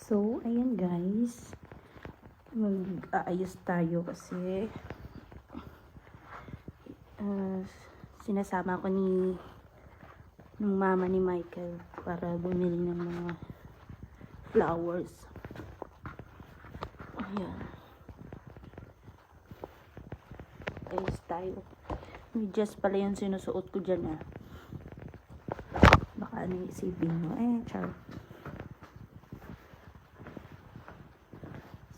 So, ayan guys. Mag-aayos tayo kasi sinasama ko ng mama ni Michael para bumili ng mga flowers. Ayan. Ayos tayo. Medyas pala yung sinusuot ko dyan Baka ano isipin mo. Char.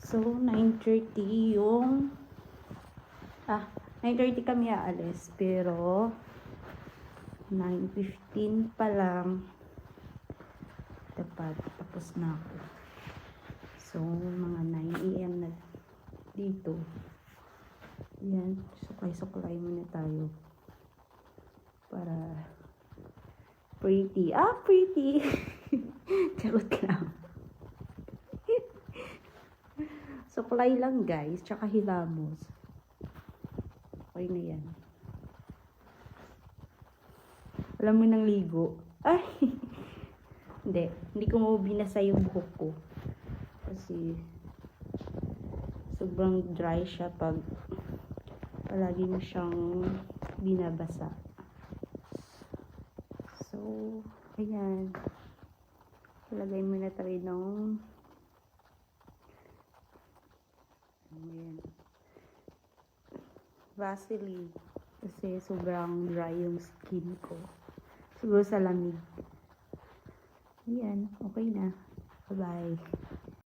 So, 9:30 yung 9:30 kami aalis, pero 9:15 pa lang dapat tapos na ako. So, mga 9 AM na dito. Yan, suklay-suklay muna tayo para pretty. Pretty! Charot lang. Suklay lang guys, tsaka hilamos. Okay na yan. Alam mo nang ligo. Hindi ko mo binasa yung buhok ko. Kasi sobrang dry siya pag palagi mo siyang binabasa. So, ayan. Lagay mo na tayo ng Vaseline kasi sobrang dry yung skin ko. Siguro sa lamig. Ayan, okay na. Bye-bye.